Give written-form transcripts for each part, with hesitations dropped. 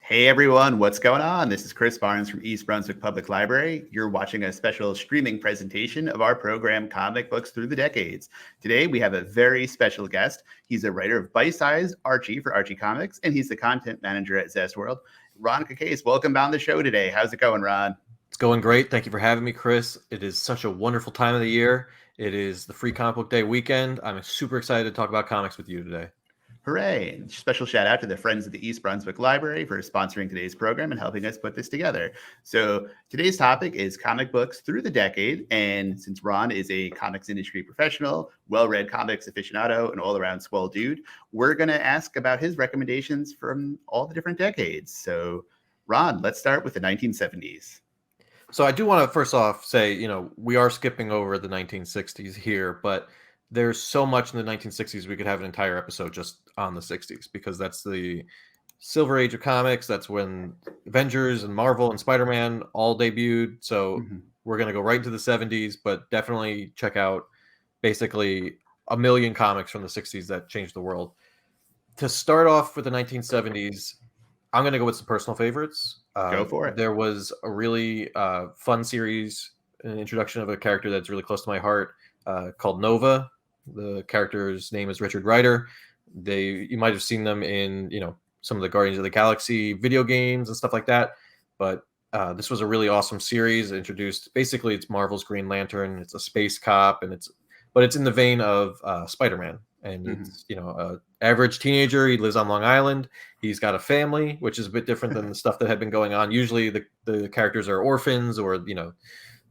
Hey everyone, what's going on? This is Chris Barnes from East Brunswick Public Library. You're watching a special streaming presentation of our program, Comic Books Through the Decades. Today we have a very special guest. He's a writer of bite-sized Archie for Archie Comics, and he's the content manager at Zest World. Ron Cacace, welcome on the show today. How's it going, Ron? It's going great. Thank you for having me, Chris. It is such a wonderful time of the year. It is the Free Comic Book Day weekend. I'm super excited to talk about comics with you today. Hooray! And special shout out to the Friends of the East Brunswick Library for sponsoring today's program and helping us put this together. So today's topic is comic books through the decade. And since Ron is a comics industry professional, well-read comics aficionado, and all-around swell dude, we're going to ask about his recommendations from all the different decades. So Ron, let's start with the 1970s. So I do want to first off say, we are skipping over the 1960s here, but there's so much in the 1960s we could have an entire episode just on the 60s because that's the silver age of comics. That's when Avengers and Marvel and Spider-Man all debuted. So we're going to go right into the 70s, but definitely check out basically a million comics from the 60s that changed the world. To start off with the 1970s, I'm going to go with some personal favorites. Go for it. There was a really fun series, an introduction of a character that's really close to my heart called Nova. The character's name is Richard Rider. You might have seen them in, some of the Guardians of the Galaxy video games and stuff like that. But this was a really awesome series. Basically, it's Marvel's Green Lantern. It's a space cop, but it's in the vein of Spider-Man. And it's, a average teenager. He lives on Long Island. He's got a family, which is a bit different than the stuff that had been going on. Usually the characters are orphans or,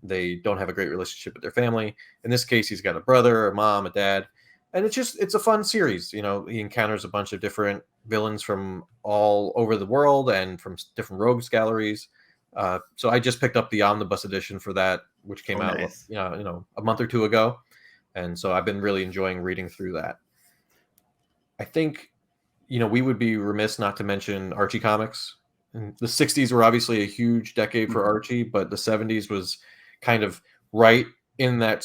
they don't have a great relationship with their family. In this case, he's got a brother, a mom, a dad. And it's a fun series. He encounters a bunch of different villains from all over the world and from different rogues galleries. So I just picked up the omnibus edition for that, which came out, nice. A month or two ago. And so I've been really enjoying reading through that. I think, we would be remiss not to mention Archie comics. And the 60s were obviously a huge decade for Archie, but the 70s was kind of right in that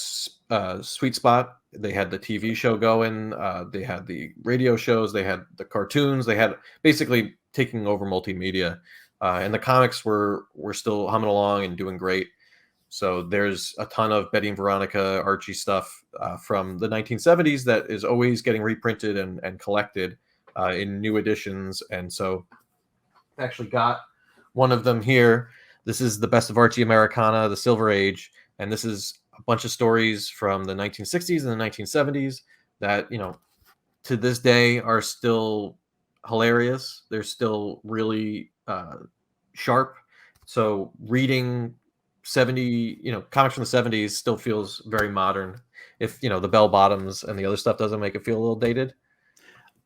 sweet spot. They had the TV show going. They had the radio shows. They had the cartoons. They had basically taking over multimedia. And the comics were still humming along and doing great. So there's a ton of Betty and Veronica Archie stuff from the 1970s that is always getting reprinted and collected in new editions. And so I actually got one of them here. This is the Best of Archie Americana, the Silver Age. And this is a bunch of stories from the 1960s and the 1970s that, to this day are still hilarious. They're still really sharp. So reading comics from the 70s still feels very modern. If, the bell bottoms and the other stuff doesn't make it feel a little dated.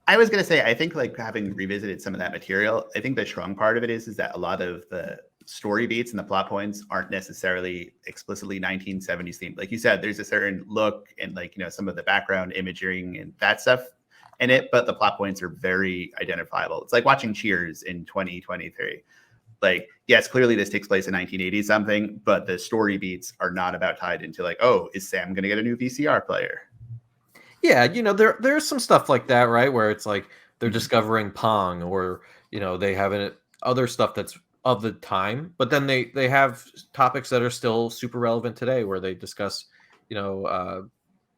I was going to say, I think having revisited some of that material, I think the strong part of it is that a lot of the story beats and the plot points aren't necessarily explicitly 1970s themed. Like you said, there's a certain look and some of the background imaging and that stuff in it, but the plot points are very identifiable. It's like watching Cheers in 2023. Yes, clearly this takes place in 1980 something, but the story beats are not about tied into is Sam going to get a new VCR player? Yeah, there's some stuff like that, right? Where it's like they're discovering Pong or, they have other stuff that's of the time, but then they have topics that are still super relevant today where they discuss,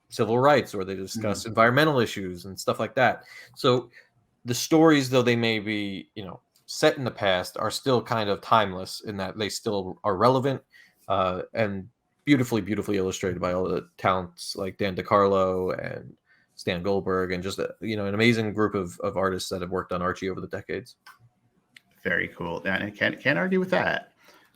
civil rights or they discuss environmental issues and stuff like that. So the stories, though they may be, set in the past, are still kind of timeless in that they still are relevant and beautifully illustrated by all the talents like Dan DeCarlo and Stan Goldberg and just an amazing group of artists that have worked on Archie over the decades. Very cool. And I can't argue with that.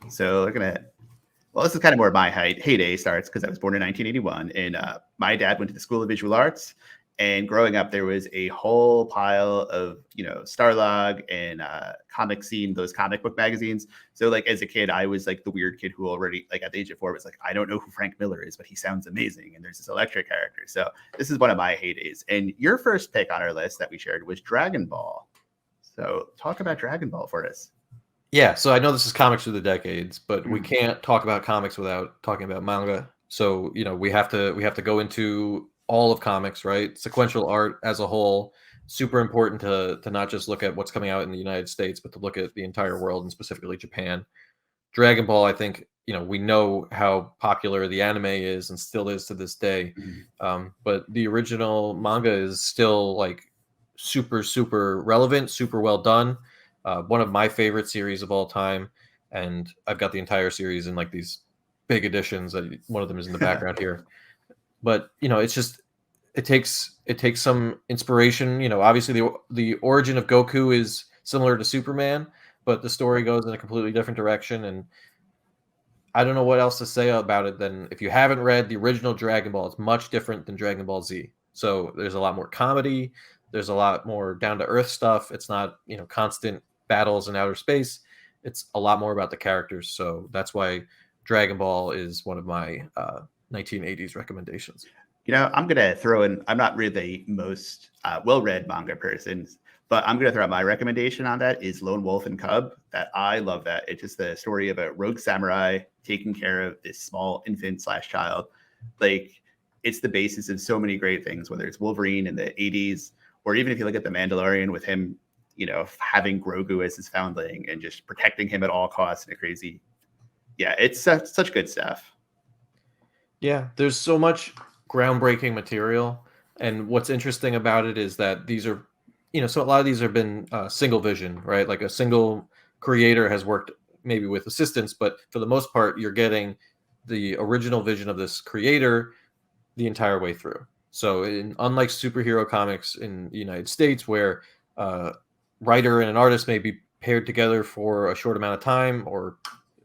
So this is kind of where my heyday starts because I was born in 1981 and my dad went to the School of Visual Arts. And growing up, there was a whole pile of, Starlog and Comic Scene, those comic book magazines. So as a kid, I was the weird kid who already at the age of 4 was I don't know who Frank Miller is, but he sounds amazing. And there's this electric character. So this is one of my heydays. And your first pick on our list that we shared was Dragon Ball. So talk about Dragon Ball for us. Yeah. So I know this is comics through the decades, but we can't talk about comics without talking about manga. So, we have to go into all of comics, right? Sequential art as a whole. super important to not just look at what's coming out in the United States, but to look at the entire world and specifically Japan. Dragon Ball, I think, we know how popular the anime is and still is to this day. But the original manga is still like super, super relevant, super well done. One of my favorite series of all time. And I've got the entire series in like these big editions. One of them is in the background here. But, it's just, it takes some inspiration. Obviously the origin of Goku is similar to Superman, but the story goes in a completely different direction. And I don't know what else to say about it than if you haven't read the original Dragon Ball, it's much different than Dragon Ball Z. So there's a lot more comedy. There's a lot more down to earth stuff. It's not, constant battles in outer space. It's a lot more about the characters. So that's why Dragon Ball is one of my 1980s recommendations. I'm going to throw in, I'm not really the most well-read manga person, but I'm going to throw out my recommendation on that is Lone Wolf and Cub. That I love that. It's just the story of a rogue samurai taking care of this small infant/child. Like, it's the basis of so many great things, whether it's Wolverine in the 80s, or even if you look at The Mandalorian with him, having Grogu as his foundling and just protecting him at all costs in a crazy. Yeah, it's such good stuff. Yeah, there's so much groundbreaking material. And what's interesting about it is that these are, so a lot of these have been single vision, right? Like a single creator has worked maybe with assistants, but for the most part, you're getting the original vision of this creator the entire way through. So unlike superhero comics in the United States, where a writer and an artist may be paired together for a short amount of time, or,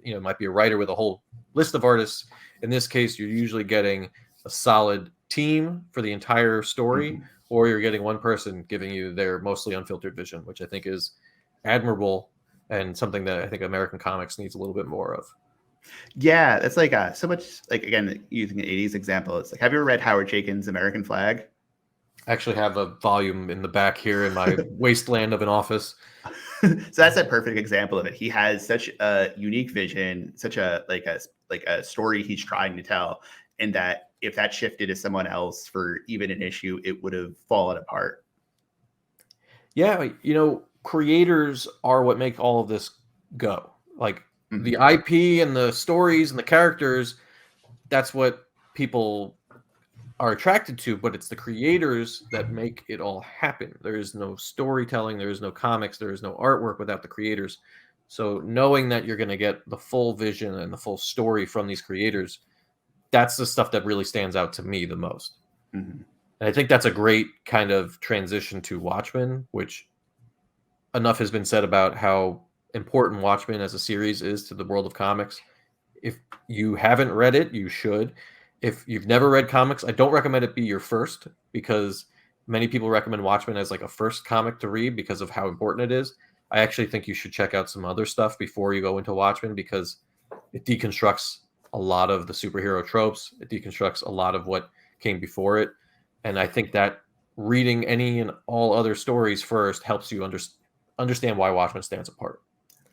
it might be a writer with a whole list of artists. In this case, you're usually getting a solid team for the entire story, or you're getting one person giving you their mostly unfiltered vision, which I think is admirable and something that I think American comics needs a little bit more of. Yeah, it's like so much, like, again, using an 80s example, it's like, have you ever read Howard Chaykin's American Flag? I actually have a volume in the back here in my wasteland of an office. So that's a perfect example of it. He has such a unique vision, such a story he's trying to tell, and that if that shifted to someone else for even an issue, it would have fallen apart. Yeah, creators are what make all of this go. Like the IP and the stories and the characters, that's what people are attracted to, but it's the creators that make it all happen. There is no storytelling, there is no comics, there is no artwork without the creators. So knowing that you're going to get the full vision and the full story from these creators, that's the stuff that really stands out to me the most. And I think that's a great kind of transition to Watchmen, which enough has been said about how important Watchmen as a series is to the world of comics. If you haven't read it, you should. If you've never read comics, I don't recommend it be your first, because many people recommend Watchmen as like a first comic to read because of how important it is. I actually think you should check out some other stuff before you go into Watchmen, because it deconstructs a lot of the superhero tropes. It deconstructs a lot of what came before it. And I think that reading any and all other stories first helps you understand why Watchmen stands apart.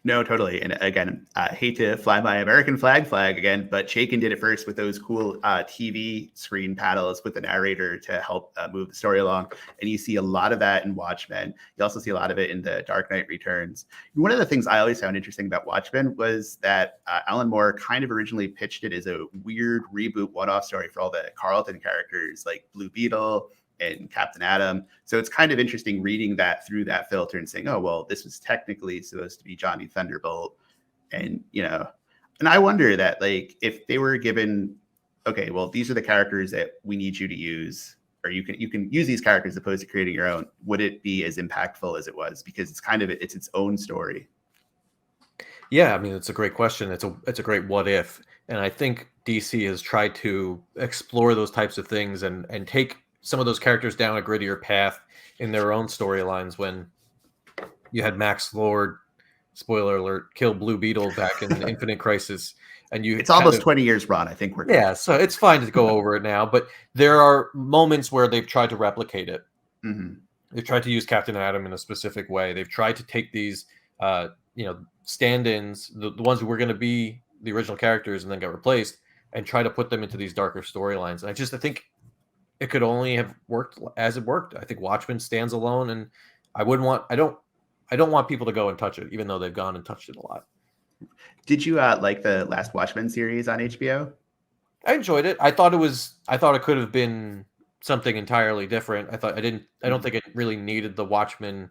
No, totally. And again, I hate to fly my American flag again, but Chaykin did it first with those cool TV screen paddles with the narrator to help move the story along. And you see a lot of that in Watchmen. You also see a lot of it in The Dark Knight Returns. One of the things I always found interesting about Watchmen was that Alan Moore kind of originally pitched it as a weird reboot one-off story for all the Carlton characters like Blue Beetle and Captain Atom. So it's kind of interesting reading that through that filter and saying, oh, well, this was technically supposed to be Johnny Thunderbolt. And, and I wonder that, like, if they were given, okay, well, these are the characters that we need you to use, or you can use these characters as opposed to creating your own, would it be as impactful as it was? Because it's its own story. Yeah, I mean, it's a great question. It's a great what if. And I think DC has tried to explore those types of things and take some of those characters down a grittier path in their own storylines. When you had Max Lord, spoiler alert, kill Blue Beetle back in Infinite Crisis, and it's almost 20 years, Ron. I think we're good. So it's fine to go over it now, but there are moments where they've tried to replicate it. They've tried to use Captain Atom in a specific way. They've tried to take these, stand-ins, the ones who were going to be the original characters and then got replaced, and try to put them into these darker storylines. And I think it could only have worked as it worked. I think Watchmen stands alone, and I don't want people to go and touch it, even though they've gone and touched it a lot. Did you like the last Watchmen series on HBO? I enjoyed it. I thought it could have been something entirely different. I don't think it really needed the Watchmen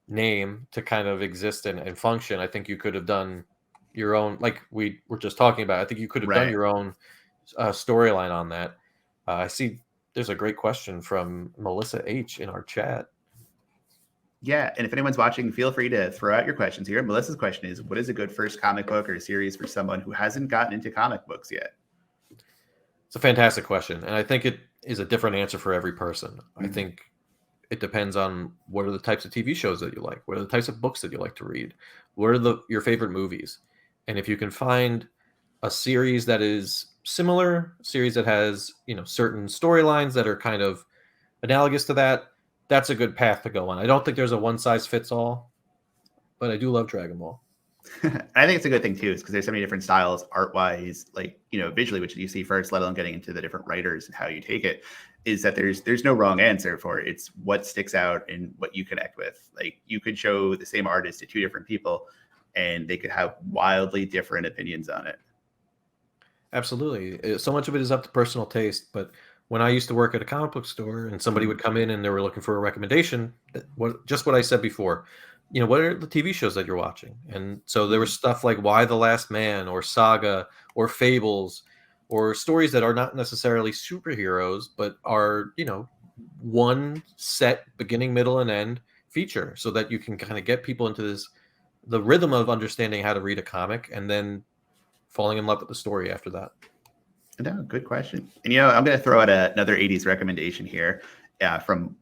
name to kind of exist and function. I think you could have done your own, like we were just talking about. I think you could have done Right. your own storyline on that. I see there's a great question from Melissa H in our chat. Yeah, and if anyone's watching, feel free to throw out your questions here. Melissa's question is, what is a good first comic book or series for someone who hasn't gotten into comic books yet? It's a fantastic question, and I think it is a different answer for every person. I think it depends on what are the types of TV shows that you like, what are the types of books that you like to read, what are your favorite movies, and if you can find a series that is similar, a series that has certain storylines that are kind of analogous to that, that's a good path to go on. I don't think there's a one size fits all, but I do love Dragon Ball. I think it's a good thing too, is because there's so many different styles, art wise, like visually, which you see first, let alone getting into the different writers and how you take it. Is that there's no wrong answer for it. It's what sticks out and what you connect with. Like you could show the same artist to two different people, and they could have wildly different opinions on it. Absolutely, so much of it is up to personal taste. But when I used to work at a comic book store, and somebody would come in and they were looking for a recommendation, just what I said before. What are the TV shows that you're watching? And so there was stuff like Why the Last Man or Saga or Fables or stories that are not necessarily superheroes, but are, one set beginning, middle, and end feature so that you can kind of get people into the rhythm of understanding how to read a comic and then falling in love with the story after that. No, good question. And I'm going to throw out another 80s recommendation here from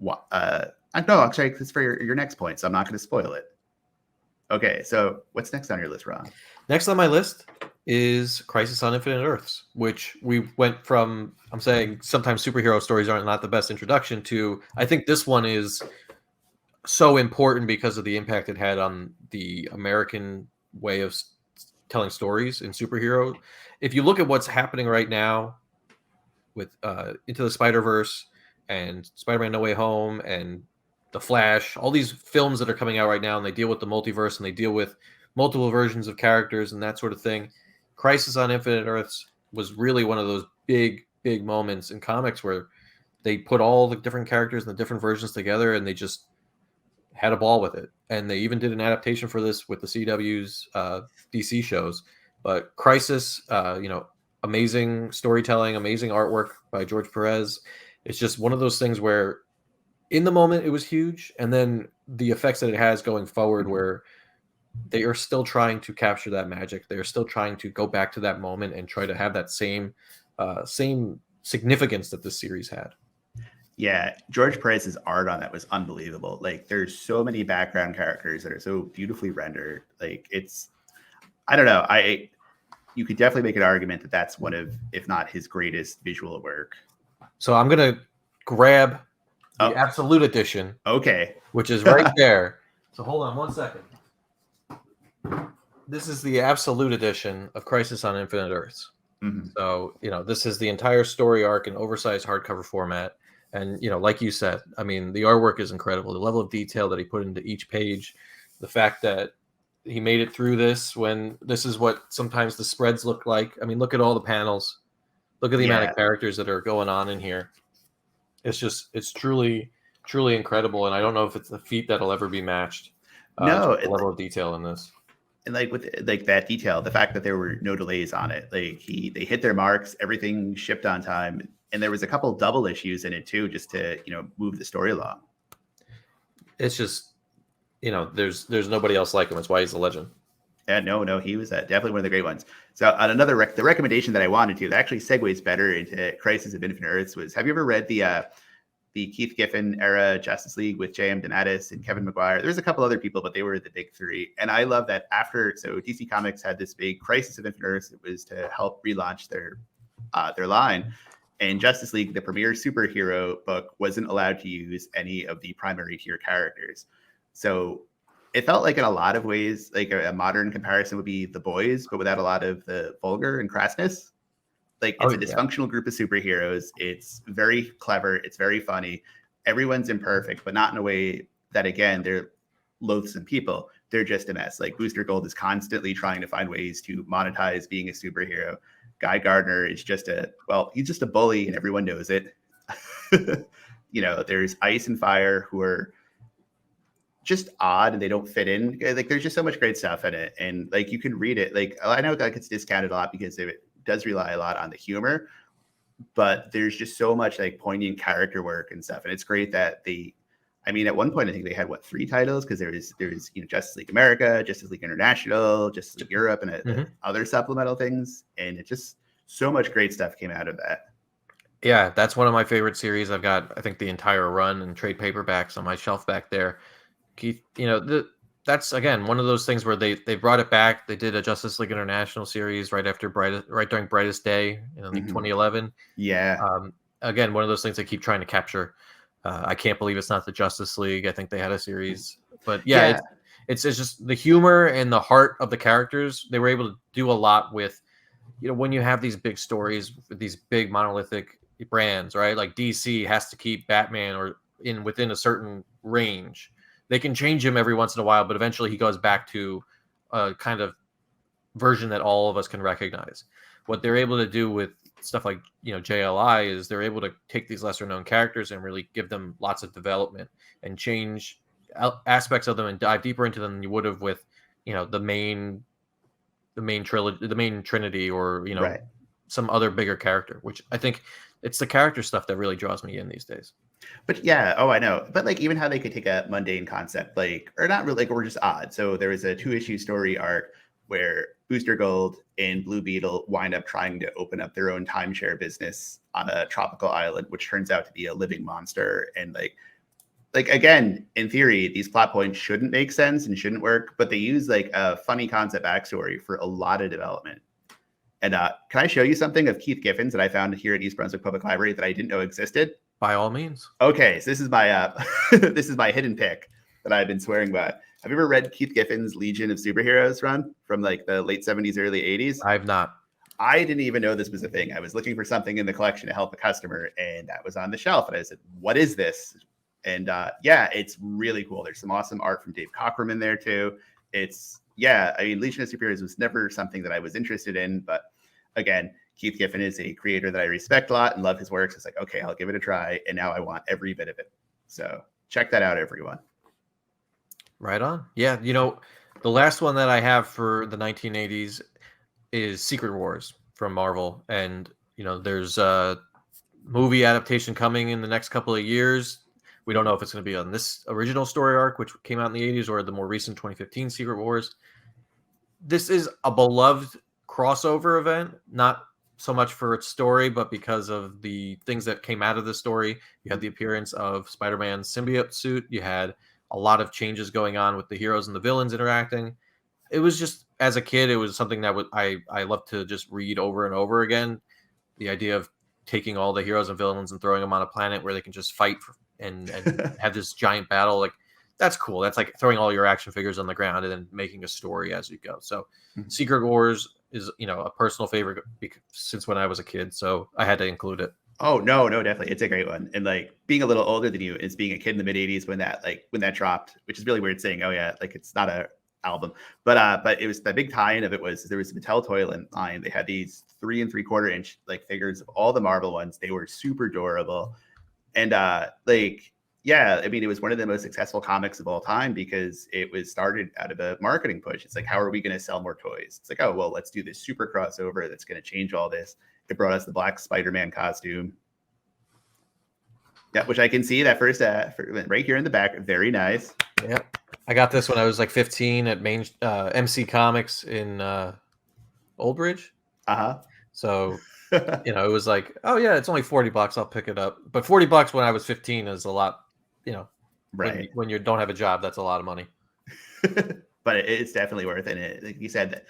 no, actually, it's for your next point, so I'm not going to spoil it. Okay, so what's next on your list, Ron? Next on my list is Crisis on Infinite Earths, which we went from, I'm saying sometimes superhero stories aren't not the best introduction to, I think this one is so important because of the impact it had on the American way of telling stories in superhero. If you look at what's happening right now with Into the Spider-Verse and Spider-Man No Way Home and The Flash, all these films that are coming out right now, and they deal with the multiverse and they deal with multiple versions of characters and that sort of thing. Crisis on Infinite Earths was really one of those big moments in comics where they put all the different characters and the different versions together and they just had a ball with it. And they even did an adaptation for this with the CW's DC shows. But Crisis, amazing storytelling, amazing artwork by George Perez. It's just one of those things where in the moment it was huge, and then the effects that it has going forward where they are still trying to capture that magic. They are still trying to go back to that moment and try to have that same significance that this series had. Yeah, George Perez's art on that was unbelievable. Like, there's so many background characters that are so beautifully rendered. Like, I don't know. You could definitely make an argument that that's one of, if not his greatest visual work. So I'm gonna grab the Absolute Edition. Okay. Which is right there. So hold on one second. This is the Absolute Edition of Crisis on Infinite Earths. Mm-hmm. So, this is the entire story arc in oversized hardcover format. And, like you said, I mean, the artwork is incredible. The level of detail that he put into each page, the fact that he made it through this when this is what sometimes the spreads look like. I mean, look at all the panels. Look at the amount of characters that are going on in here. It's truly, truly incredible. And I don't know if it's a feat that'll ever be matched. No, the level of detail in this. And with that detail, the fact that there were no delays on it, they hit their marks, everything shipped on time. And there was a couple double issues in it too, just to, move the story along. It's just, there's nobody else like him. That's why he's a legend. Yeah, no, he was definitely one of the great ones. So on another the recommendation that I wanted to, that actually segues better into Crisis of Infinite Earths was, have you ever read the Keith Giffen era Justice League with J.M. Donatis and Kevin Maguire? There's a couple other people, but they were the big three. And I love that so DC Comics had this big Crisis of Infinite Earths. It was to help relaunch their line. And Justice League, the premier superhero book, wasn't allowed to use any of the primary tier characters. So it felt like in a lot of ways, like a modern comparison would be The Boys, but without a lot of the vulgar and crassness. Like, Oh it's a yeah. dysfunctional group of superheroes. It's very clever. It's very funny. Everyone's imperfect, but not in a way that, again, they're loathsome people. They're just a mess. Like, Booster Gold is constantly trying to find ways to monetize being a superhero. Guy Gardner is he's just a bully and everyone knows it. There's Ice and Fire, who are just odd and they don't fit in. Like, there's just so much great stuff in it. And like, you can read it. Like, I know like it's discounted a lot because it does rely a lot on the humor, but there's just so much like poignant character work and stuff. And it's great that at one point, I think they had 3 titles, because there was Justice League America, Justice League International, Justice League Europe, and other supplemental things. And it just, so much great stuff came out of that. Yeah, that's one of my favorite series. I've got, I think, the entire run and trade paperbacks on my shelf back there. Keith, that's again one of those things where they brought it back. They did a Justice League International series right during Brightest Day in 2011. Yeah. Again, one of those things they keep trying to capture. I can't believe it's not the Justice League. I think they had a series, but yeah. It's just the humor and the heart of the characters. They were able to do a lot with, when you have these big stories with these big monolithic brands, right? Like DC has to keep Batman within a certain range. They can change him every once in a while, but eventually he goes back to a kind of version that all of us can recognize. What they're able to do with stuff like, JLI is they're able to take these lesser known characters and really give them lots of development and change aspects of them and dive deeper into them than you would have with, the main trilogy, the main Trinity, or, right. some other bigger character, which I think it's the character stuff that really draws me in these days. But yeah, I know. But like, even how they could take a mundane concept, or not really, or just odd. So there was a 2-issue story arc where Booster Gold and Blue Beetle wind up trying to open up their own timeshare business on a tropical island, which turns out to be a living monster. And like again, in theory, these plot points shouldn't make sense and shouldn't work, but they use like a funny concept backstory for a lot of development. And can I show you something of Keith Giffen's that I found here at East Brunswick Public Library that I didn't know existed? By all means. Okay, so this is my this is my hidden pick that I've been swearing by. Have you ever read Keith Giffen's Legion of Superheroes run from like the late 70s, early 80s? I have not. I didn't even know this was a thing. I was looking for something in the collection to help a customer, and that was on the shelf. And I said, "What is this?" And it's really cool. There's some awesome art from Dave Cockrum in there too. Legion of Superheroes was never something that I was interested in, but again, Keith Giffen is a creator that I respect a lot and love his works. It's like, okay, I'll give it a try. And now I want every bit of it. So check that out, everyone. Right on. Yeah. The last one that I have for the 1980s is Secret Wars from Marvel. And, there's a movie adaptation coming in the next couple of years. We don't know if it's going to be on this original story arc, which came out in the 80s, or the more recent 2015 Secret Wars. This is a beloved crossover event, not so much for its story, but because of the things that came out of the story. You had the appearance of Spider-Man's symbiote suit. You had a lot of changes going on with the heroes and the villains interacting. It was just, as a kid, it was something that I love to just read over and over again. The idea of taking all the heroes and villains and throwing them on a planet where they can just fight and have this giant battle. Like, that's cool. That's like throwing all your action figures on the ground and then making a story as you go. So Secret Wars is, a personal favorite since when I was a kid. So I had to include it. Oh, no, definitely. It's a great one. And like, being a little older than you is being a kid in the mid 80s when that dropped, which is really weird saying, oh yeah, like it's not a album, but it was the big tie-in of it was there was the Mattel toy line. They had these 3 3/4 inch like figures of all the Marvel ones. They were super adorable. And it was one of the most successful comics of all time because it was started out of a marketing push. It's like, how are we going to sell more toys? It's like, oh, well, let's do this super crossover that's going to change all this. It brought us the black Spider-Man costume. Yeah, which I can see that first right here in the back. Very nice. Yeah. I got this when I was like 15 at main MC Comics in Old Bridge. Uh-huh. So, it was like, oh yeah, it's only $40. I'll pick it up. But $40 when I was 15 is a lot, right. When you don't have a job, that's a lot of money. But it's definitely worth it. Like you said, that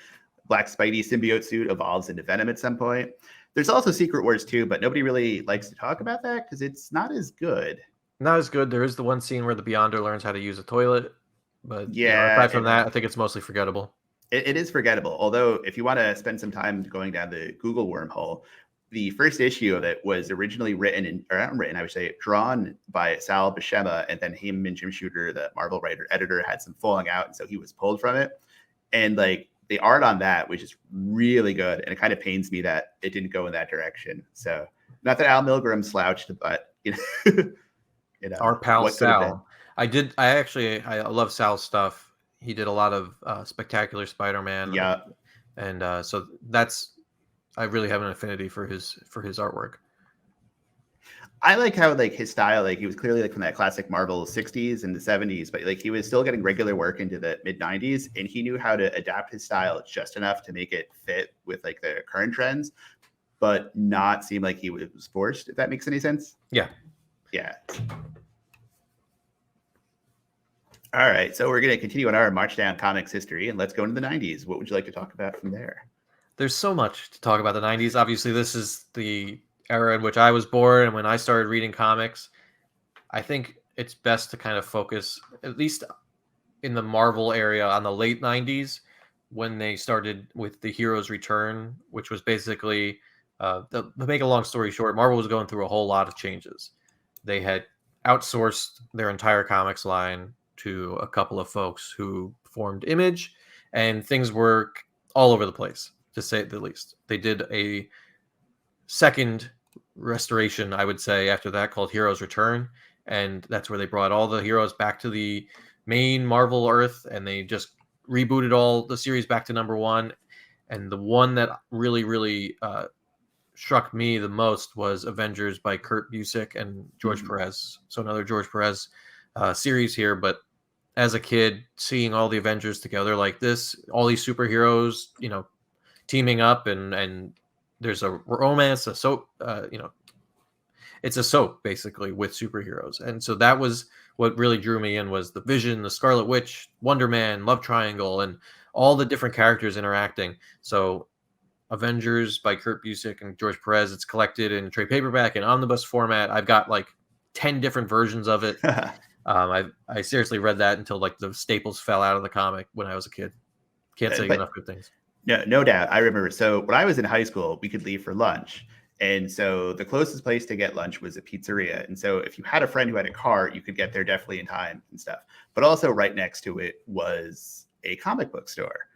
Black Spidey symbiote suit evolves into Venom at some point. There's also Secret Wars 2, but nobody really likes to talk about that because it's not as good. Not as good. There is the one scene where the Beyonder learns how to use a toilet. But yeah, aside from that, I think it's mostly forgettable. It is forgettable. Although if you want to spend some time going down the Google wormhole, the first issue of it was originally I would say drawn by Sal Buscema, and then him and Jim Shooter, the Marvel writer editor, had some falling out, and so he was pulled from it. And like the art on that was just really good, and it kind of pains me that it didn't go in that direction. So not that Al Milgrom slouched, but Our pal what could have been. Sal. I love Sal's stuff. He did a lot of Spectacular Spider-Man. Yeah. And so I really have an affinity for his artwork. I like how like his style, like he was clearly like from that classic Marvel 60s and the 70s, but like he was still getting regular work into the mid 90s, and he knew how to adapt his style just enough to make it fit with like the current trends, but not seem like he was forced, if that makes any sense. Yeah. Yeah. All right, so we're going to continue on our march down comics history, and let's go into the 90s. What would you like to talk about from there? There's so much to talk about the 90s. Obviously, this is the era in which I was born and when I started reading comics. I think it's best to kind of focus, at least in the Marvel area, on the late 90s when they started with the Heroes Return, which was basically, to make a long story short, Marvel was going through a whole lot of changes. They had outsourced their entire comics line to a couple of folks who formed Image, and things were all over the place, to say the least. They did a second restoration, I would say, after that, called Heroes Return, and that's where they brought all the heroes back to the main Marvel Earth, and they just rebooted all the series back to number one. And the one that really struck me the most was Avengers by Kurt Busiek and George Perez. So another George Perez series here, but as a kid, seeing all the Avengers together like this, all these superheroes, teaming up, and there's a romance, a soap, it's a soap basically with superheroes. And so that was what really drew me in, was the Vision, the Scarlet Witch, Wonder Man, Love Triangle, and all the different characters interacting. So Avengers by Kurt Busiek and George Perez, it's collected in trade paperback and omnibus format. I've got like 10 different versions of it. I seriously read that until like the staples fell out of the comic when I was a kid. Can't say enough good things. No doubt. I remember. So when I was in high school, we could leave for lunch. And so the closest place to get lunch was a pizzeria. And so if you had a friend who had a car, you could get there definitely in time and stuff. But also right next to it was a comic book store.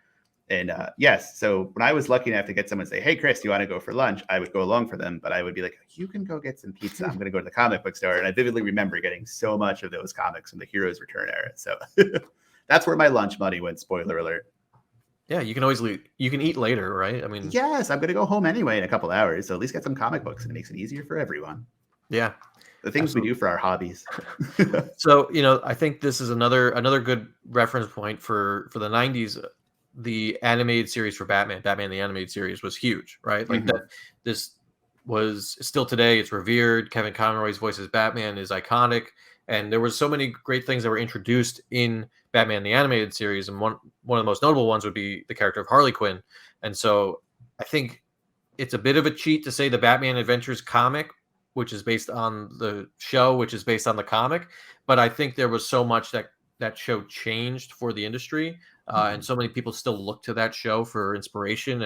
And yes, so when I was lucky enough to get someone to say, hey, Chris, do you want to go for lunch? I would go along for them, but I would be like, you can go get some pizza. I'm going to go to the comic book store. And I vividly remember getting so much of those comics from the Heroes Return era. So that's where my lunch money went, spoiler alert. Yeah, you can eat later, right? I mean, yes, I'm going to go home anyway in a couple hours. So at least get some comic books, and it makes it easier for everyone. Yeah. The things we do for our hobbies. So, I think this is another good reference point for the 90s. The animated series for Batman the animated series was huge, right? Like that. This was still today, it's revered. Kevin Conroy's voice as Batman is iconic, and there was so many great things that were introduced in Batman the animated series, and one of the most notable ones would be the character of Harley Quinn. And so I think it's a bit of a cheat to say the Batman Adventures comic, which is based on the show, which is based on the comic, but I think there was so much that show changed for the industry. And so many people still look to that show for inspiration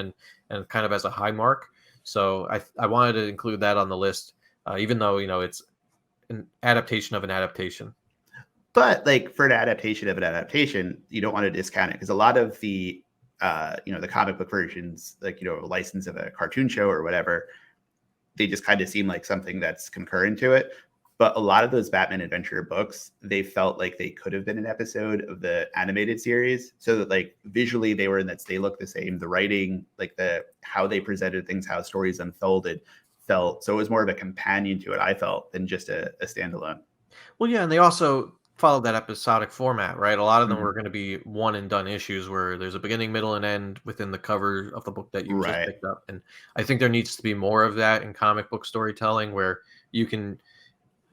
and kind of as a high mark. So I wanted to include that on the list, even though, it's an adaptation of an adaptation. But like for an adaptation of an adaptation, you don't want to discount it, because a lot of the, the comic book versions, like, a license of a cartoon show or whatever, they just kind of seem like something that's concurrent to it. But a lot of those Batman Adventure books, they felt like they could have been an episode of the animated series, so that like visually they were in that they look the same. The writing, like how they presented things, how stories unfolded, felt so it was more of a companion to it, I felt, than just a standalone. Well, yeah, and they also followed that episodic format, right? A lot of them were going to be one and done issues where there's a beginning, middle, and end within the cover of the book that you just picked up. And I think there needs to be more of that in comic book storytelling, where you can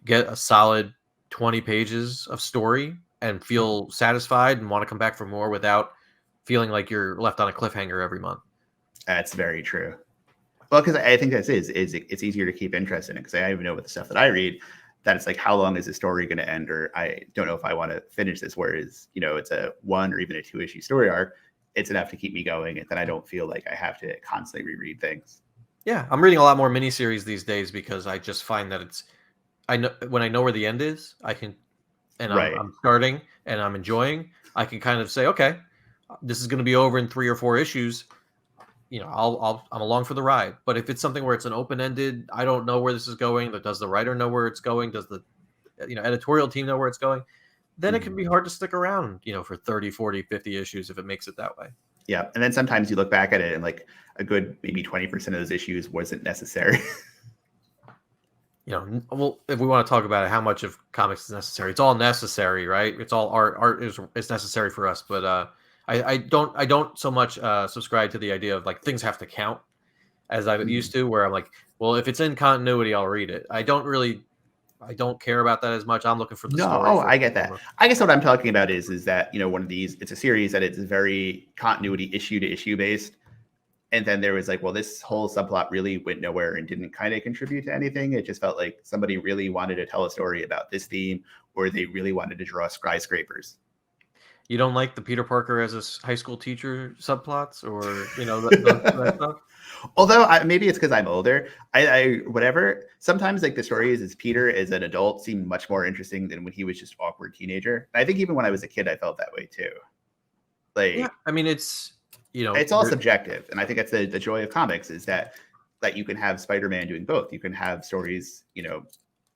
get a solid 20 pages of story and feel satisfied and want to come back for more without feeling like you're left on a cliffhanger every month. That's very true. Well, because I think it's easier to keep interest in it, because I even know with the stuff that I read that it's like, how long is the story going to end? Or I don't know if I want to finish this, whereas, it's a 1 or even a 2 issue story arc. It's enough to keep me going, and then I don't feel like I have to constantly reread things. Yeah, I'm reading a lot more miniseries these days because I just find that I know when I know where the end is, I can, and Right. I'm starting and I'm enjoying. I can kind of say, okay, this is going to be over in 3 or 4 issues. I'm along for the ride. But if it's something where it's an open ended, I don't know where this is going. Does the writer know where it's going? Does the editorial team know where it's going? Then it Mhm. can be hard to stick around, for 30, 40, 50 issues if it makes it that way. Yeah. And then sometimes you look back at it and like a good maybe 20% of those issues wasn't necessary. Well, if we want to talk about it, how much of comics is necessary? It's all necessary, right? It's all art. Art is necessary for us, but I don't so much subscribe to the idea of like things have to count as I Mhm. used to, where I'm like, well, if it's in continuity, I'll read it. I don't care about that as much. I'm looking for the No, story oh, first I and get that. foremost. I guess what I'm talking about is that one of these, it's a series that it's very continuity issue to issue based, and then there was like, well, this whole subplot really went nowhere and didn't kind of contribute to anything. It just felt like somebody really wanted to tell a story about this theme, or they really wanted to draw skyscrapers. You don't like the Peter Parker as a high school teacher subplots, or that stuff? Although maybe it's because I'm older. I whatever. Sometimes like the stories as Peter as an adult seem much more interesting than when he was just awkward teenager. I think even when I was a kid, I felt that way too. Yeah, Like I mean it's it's all subjective, and I think that's the joy of comics is that you can have Spider-Man doing both. You can have stories, and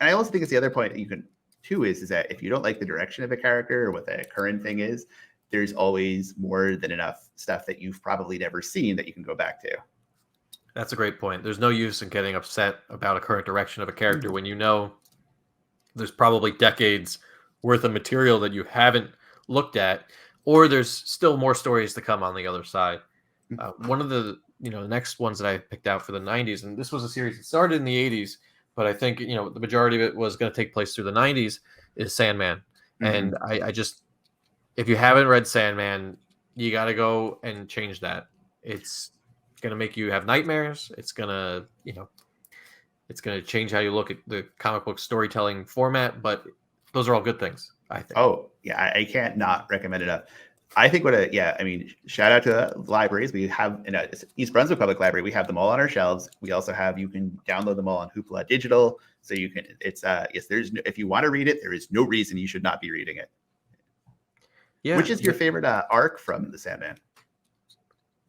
I also think it's the other point that you can too is that if you don't like the direction of a character or what the current thing is, there's always more than enough stuff that you've probably never seen that you can go back to. That's a great point. There's no use in getting upset about a current direction of a character when there's probably decades worth of material that you haven't looked at, or there's still more stories to come on the other side. One of the next ones that I picked out for the 90s, and this was a series that started in the 80s, but I think the majority of it was going to take place through the 90s, is Sandman. And Mm-hmm. I just, if you haven't read Sandman, you got to go and change that. It's going to make you have nightmares. It's going to change how you look at the comic book storytelling format, but those are all good things, I think. Oh, yeah, I can't not recommend it enough. I think I mean, shout out to the libraries. We have in East Brunswick Public Library, we have them all on our shelves. We also have, you can download them all on Hoopla Digital. So you can, yes, if you want to read it, there is no reason you should not be reading it. Yeah. Which is your favorite arc from the Sandman?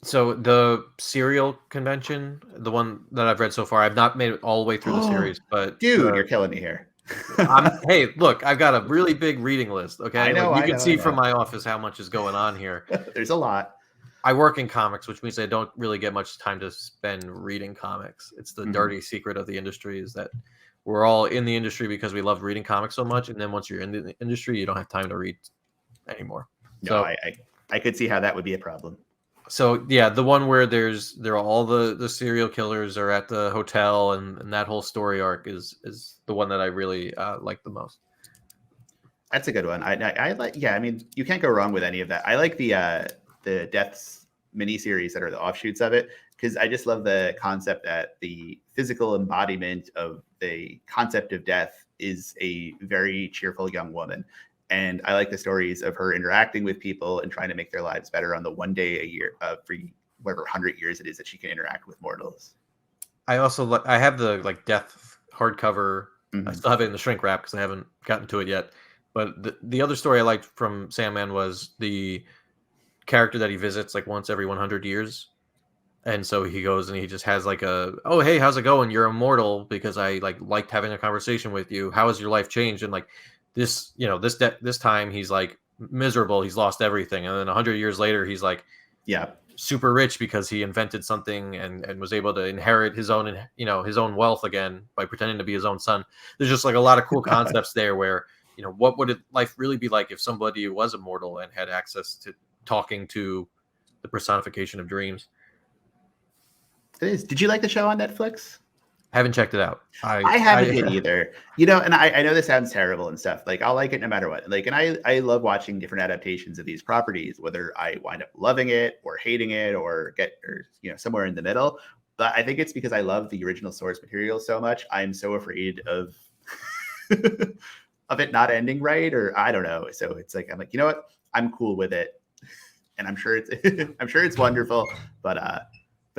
So the serial convention, the one that I've read so far, I've not made it all the way through the Oh, series, but dude, you're killing me here. hey, look, I've got a really big reading list. Okay, I like know, you I can know, I see from know. my office how much is going on here. There's a lot. I work in comics, which means I don't really get much time to spend reading comics. It's the Mhm. dirty secret of the industry is that we're all in the industry because we love reading comics so much, and then once you're in the industry, you don't have time to read anymore. No, So I could see how that would be a problem. So yeah, the one where there are all the serial killers are at the hotel, and that whole story arc is the one that I really like the most. That's a good one. I like. Yeah, I mean, you can't go wrong with any of that. I like the Deaths miniseries that are the offshoots of it because I just love the concept that the physical embodiment of the concept of death is a very cheerful young woman, and I like the stories of her interacting with people and trying to make their lives better on the one day a year for whatever 100 years it is that she can interact with mortals. I also I have the like Death hardcover. I Mhm. still have it in the shrink wrap because I haven't gotten to it yet. But the other story I liked from Sandman was the character that he visits like once every 100 years. And so he goes and he just has like oh, hey, how's it going? You're immortal because I liked having a conversation with you. How has your life changed? And like this time he's like miserable. He's lost everything. And then 100 years later, he's like Yeah. super rich because he invented something and was able to inherit his own his own wealth again by pretending to be his own son. There's just like a lot of cool concepts there where what would life really be like if somebody was immortal and had access to talking to the personification of dreams. It is. Did you like the show on Netflix? Haven't checked it out. I haven't I yet either. And I know this sounds terrible and stuff. Like I'll like it no matter what. Like, and I love watching different adaptations of these properties, whether I wind up loving it or hating it or somewhere in the middle. But I think it's because I love the original source material so much. I'm so afraid of of it not ending right, or I don't know. So it's like I'm like, you know what? I'm cool with it, and I'm sure it's I'm sure it's wonderful. But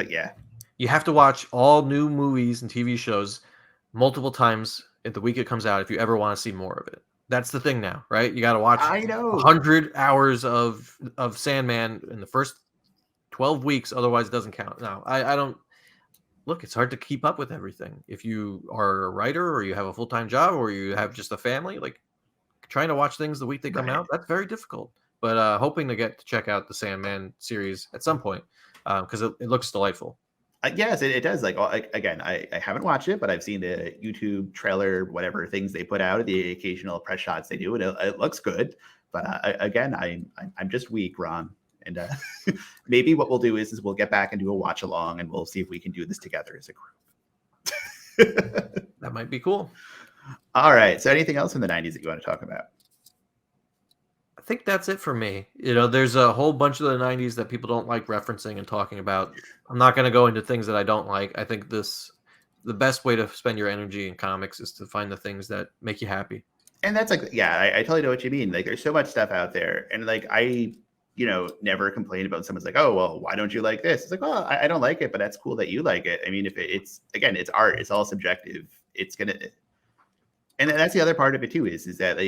yeah. You have to watch all new movies and TV shows multiple times at the week it comes out if you ever want to see more of it. That's the thing now, right? You got to watch I know. 100 hours of Sandman in the first 12 weeks, otherwise it doesn't count. Now, I don't look. It's hard to keep up with everything if you are a writer or you have a full-time job or you have just a family. Like trying to watch things the week they come Right. out, that's very difficult. But hoping to get to check out the Sandman series at some point because it looks delightful. Yes, it does. Again, I haven't watched it, but I've seen the YouTube trailer, whatever things they put out, the occasional press shots they do, and it looks good. But again, I'm just weak, Ron, and maybe what we'll do is we'll get back and do a watch along, and we'll see if we can do this together as a group. That might be cool. All right. So, anything else in the '90s that you want to talk about? I think that's it for me. There's a whole bunch of the 90s that people don't like referencing and talking about. I'm not going to go into things that I don't like. I think the best way to spend your energy in comics is to find the things that make you happy. And that's I totally know what you mean. Like, there's so much stuff out there, and I never complain about someone's like, oh, well, why don't you like this? It's like, well, I don't like it, but that's cool that you like it. I mean, if it's art, it's all subjective. And that's the other part of it too, is that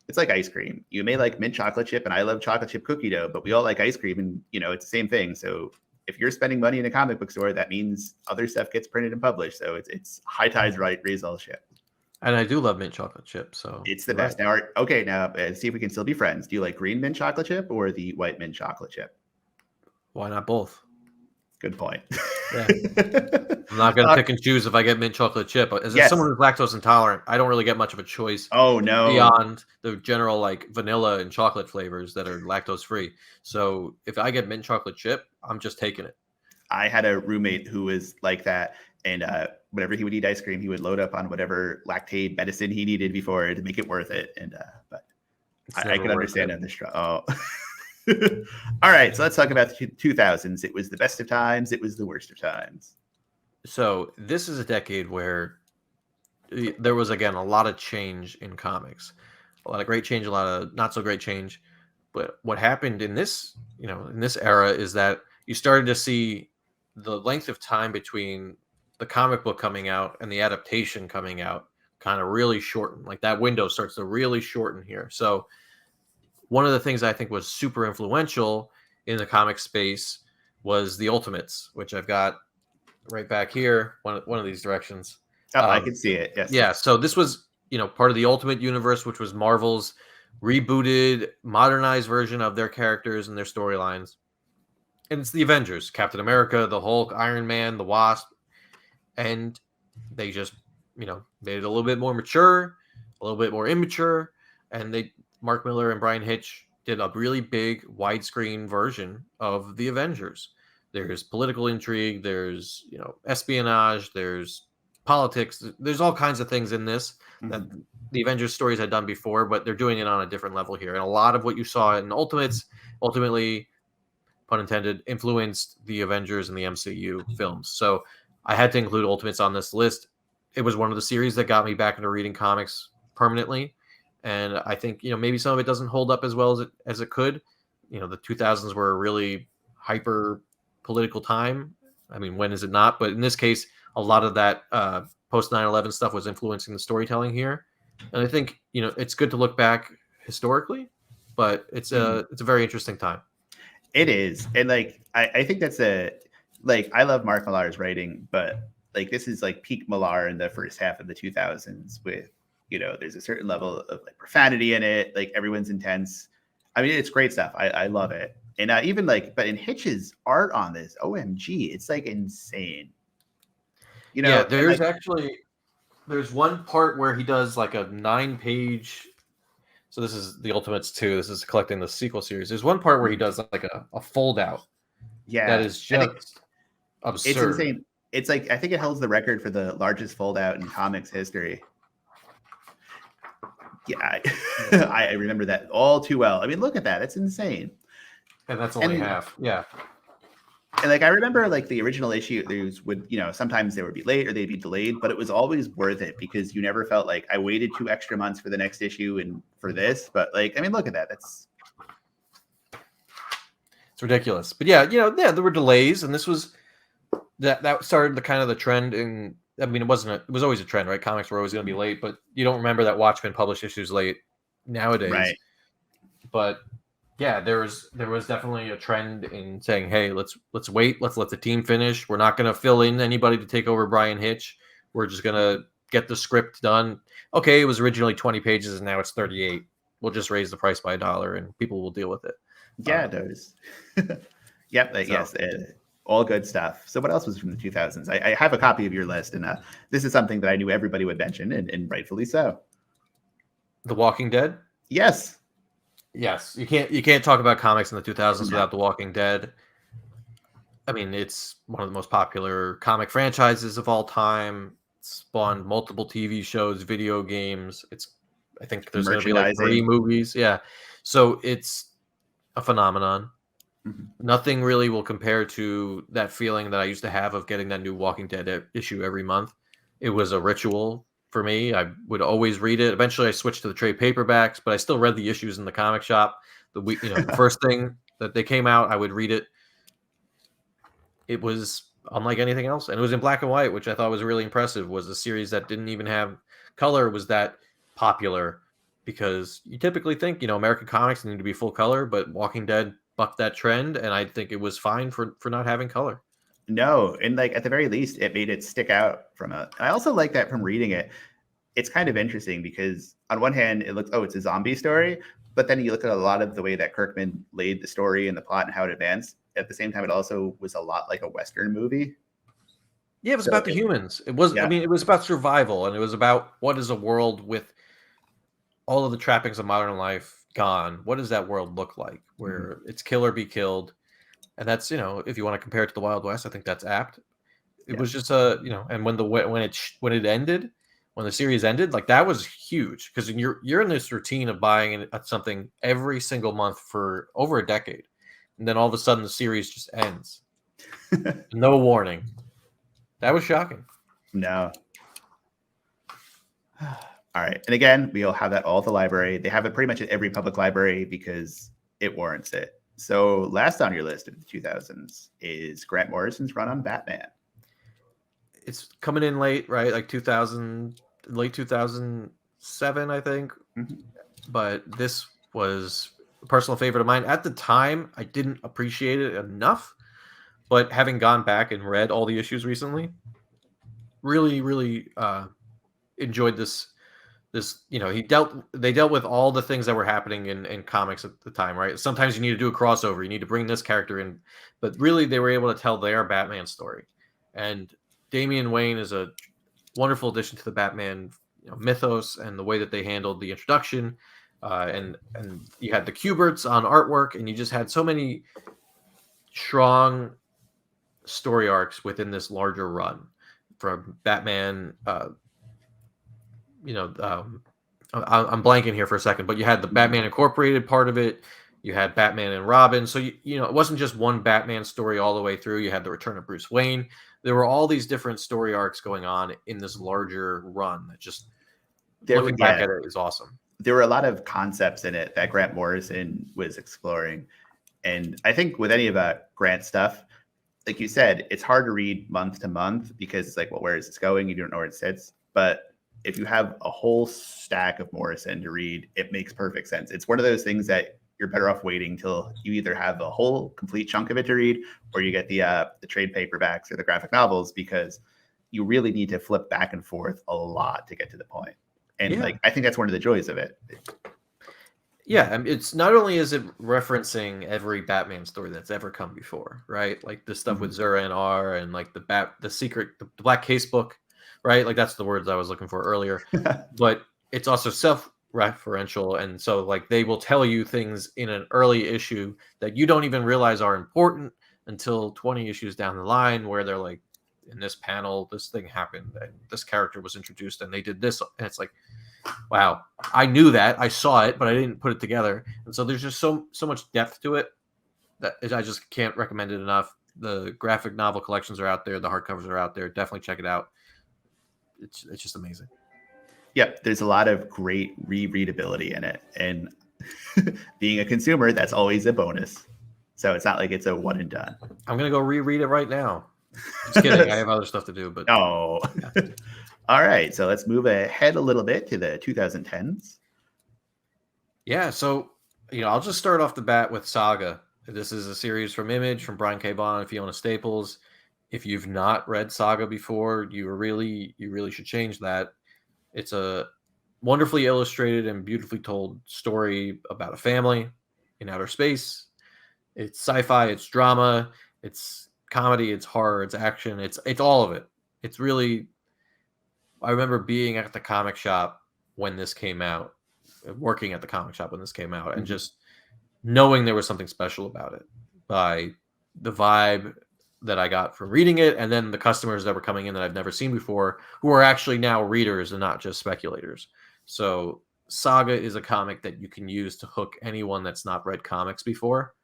it's like ice cream. You may like mint chocolate chip, and I love chocolate chip cookie dough, but we all like ice cream, and it's the same thing. So if you're spending money in a comic book store, that means other stuff gets printed and published. So it's high tides raise all ships. And I do love mint chocolate chip, so it's the best. Now, see if we can still be friends. Do you like green mint chocolate chip or the white mint chocolate chip? Why not both? Good point. Yeah. I'm not going to pick and choose if I get mint chocolate chip. As someone who's lactose intolerant, I don't really get much of a choice. Oh, no. Beyond the general like vanilla and chocolate flavors that are lactose free. So if I get mint chocolate chip, I'm just taking it. I had a roommate who was like that. And whenever he would eat ice cream, he would load up on whatever lactate medicine he needed before to make it worth it. And but I can understand on this. Oh. All right, so let's talk about the 2000s. It was the best of times. It was the worst of times. So this is a decade where there was, again, a lot of change in comics, a lot of great change, a lot of not so great change. But what happened in this era is that you started to see the length of time between the comic book coming out and the adaptation coming out kind of really shorten. Like that window starts to really shorten here. So one of the things I think was super influential in the comic space was the Ultimates, which I've got right back here, one of these directions. Oh, I can see it. Yes. Yeah. So this was, part of the Ultimate Universe, which was Marvel's rebooted, modernized version of their characters and their storylines. And it's the Avengers, Captain America, the Hulk, Iron Man, the Wasp. And they just, made it a little bit more mature, a little bit more immature. And Mark Miller and Brian Hitch did a really big widescreen version of the Avengers. There's political intrigue, there's, espionage, there's politics, there's all kinds of things in this that the Avengers stories had done before, but they're doing it on a different level here. And a lot of what you saw in Ultimates ultimately, pun intended, influenced the Avengers and the MCU films. So I had to include Ultimates on this list. It was one of the series that got me back into reading comics permanently. And I think, maybe some of it doesn't hold up as well as it could. The 2000s were a really hyper political time. I mean, when is it not? But in this case, a lot of that post 9/11 stuff was influencing the storytelling here. And I think, it's good to look back historically, but it's a very interesting time. It is. And I think that's I love Mark Millar's writing, but this is peak Millar in the first half of the 2000s with, there's a certain level of profanity in it. Everyone's intense. I mean, it's great stuff. I love it. And even but in Hitch's art on this, OMG, it's insane. Yeah, there's one part where he does a 9-page. So this is the Ultimates 2. This is collecting the sequel series. There's one part where he does a fold out. Yeah, that is just absurd. It's insane. It's I think it holds the record for the largest fold out in comics history. Yeah, I remember that all too well. I mean, look at that. It's insane. And that's only half. Yeah. And I remember the original issues would, sometimes they would be late or they'd be delayed, but it was always worth it because you never felt I waited 2 extra months for the next issue and for this. But I mean, look at that. It's ridiculous. But yeah, there were delays, and this was that started the kind of the trend in. I mean, it was always a trend, right? Comics were always going to be late, but you don't remember that Watchmen published issues late nowadays. Right. But yeah, there was definitely a trend in saying, hey, let's wait, let's let the team finish. We're not going to fill in anybody to take over Brian Hitch. We're just going to get the script done. Okay, it was originally 20 pages and now it's 38. We'll just raise the price by $1 and people will deal with it. Yeah, it does. Yep. Yes. All good stuff. So what else was from the 2000s? I have a copy of your list, and this is something that I knew everybody would mention, and rightfully so. The Walking Dead? Yes. Yes. You can't talk about comics in the 2000s without The Walking Dead. I mean, it's one of the most popular comic franchises of all time. It's spawned multiple TV shows, video games. I think there's going to be like 3 movies. Yeah. So it's a phenomenon. Mm-hmm. Nothing really will compare to that feeling that I used to have of getting that new Walking Dead issue every month. It was a ritual for me. I would always read it. Eventually I switched to the trade paperbacks, but I still read the issues in the comic shop. The first thing that they came out, I would read it. It was unlike anything else, and it was in black and white, which I thought was really impressive. Was a series that didn't even have color was that popular, because you typically think, American comics need to be full color, but Walking Dead bucked that trend, and I think it was fine for not having color. No, and like at the very least, it made it stick out from a. I also like that from reading it. It's kind of interesting because on one hand, it looks, it's a zombie story, but then you look at a lot of the way that Kirkman laid the story and the plot and how it advanced. At the same time, it also was a lot like a Western movie. Yeah, it was about the humans. It was, I mean, it was about survival, and it was about what is a world with all of the trappings of modern life gone. What does that world look like, where it's kill or be killed? And that's, if you want to compare it to the Wild West, I think that's apt. It was just and when it ended, when the series ended, like that was huge, because you're in this routine of buying something every single month for over a decade. And then all of a sudden the series just ends. No warning. That was shocking. No. All right. And again, we'll have that all at the library. They have it pretty much at every public library because it warrants it. So last on your list of the 2000s is Grant Morrison's run on Batman. It's coming in late, right? Like 2000, late 2007, I think. Mm-hmm. But this was a personal favorite of mine. At the time, I didn't appreciate it enough. But having gone back and read all the issues recently, really, really enjoyed this. They dealt with all the things that were happening in comics at the time, right? Sometimes you need to do a crossover, you need to bring this character in, but really they were able to tell their Batman story. And Damian Wayne is a wonderful addition to the Batman mythos and the way that they handled the introduction. And you had the Kuberts on artwork, and you just had so many strong story arcs within this larger run from Batman. I'm blanking here for a second, but you had the Batman Incorporated part of it. You had Batman and Robin. So, it wasn't just one Batman story all the way through. You had the return of Bruce Wayne. There were all these different story arcs going on in this larger run that just looking back at it is awesome. There were a lot of concepts in it that Grant Morrison was exploring. And I think with any of Grant stuff, like you said, it's hard to read month to month because it's like, well, where is this going? You don't know where it sits. But if you have a whole stack of Morrison to read, it makes perfect sense. It's one of those things that you're better off waiting till you either have a whole complete chunk of it to read, or you get the trade paperbacks or the graphic novels, because you really need to flip back and forth a lot to get to the point. And I think that's one of the joys of it. Yeah, it's not only is it referencing every Batman story that's ever come before, right? Like the stuff with Zura and R, and like the Black Case book, right? Like that's the words I was looking for earlier. But it's also self-referential, and so like they will tell you things in an early issue that you don't even realize are important until 20 issues down the line, where they're like, in this panel, this thing happened, and this character was introduced, and they did this, and it's like, wow, I knew that, I saw it, but I didn't put it together. And so there's just so much depth to it that I just can't recommend it enough. The graphic novel collections are out there, the hardcovers are out there. Definitely check it out. It's just amazing. Yep, there's a lot of great rereadability in it, and being a consumer, that's always a bonus. So it's not like it's a one and done. I'm gonna go reread it right now. Just kidding. I have other stuff to do, but Oh. yeah. All right. So let's move ahead a little bit to the 2010s. Yeah, so I'll just start off the bat with Saga. This is a series from Image, from Brian K. Vaughan and Fiona Staples. If you've not read Saga before, you really should change that. It's a wonderfully illustrated and beautifully told story about a family in outer space. It's sci-fi, it's drama, it's comedy, it's horror, it's action, it's all of it. It's really, I remember being at the comic shop when this came out, working at the comic shop when this came out, and just knowing there was something special about it by the vibe that I got from reading it, and then the customers that were coming in that I've never seen before, who are actually now readers and not just speculators. So Saga is a comic that you can use to hook anyone that's not read comics before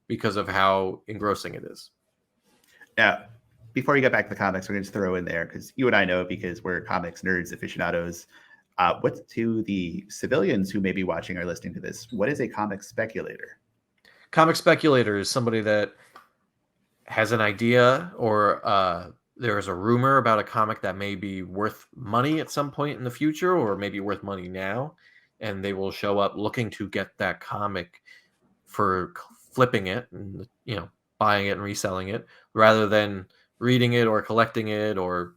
because of how engrossing it is. Now, before you get back to the comics, we're going to throw in there, because you and I know, because we're comics nerds, aficionados. What to the civilians who may be watching or listening to this? What is a comic speculator? Comic speculator is somebody that has an idea, or there's a rumor about a comic that may be worth money at some point in the future, or maybe worth money now, and they will show up looking to get that comic for flipping it and buying it and reselling it, rather than reading it or collecting it or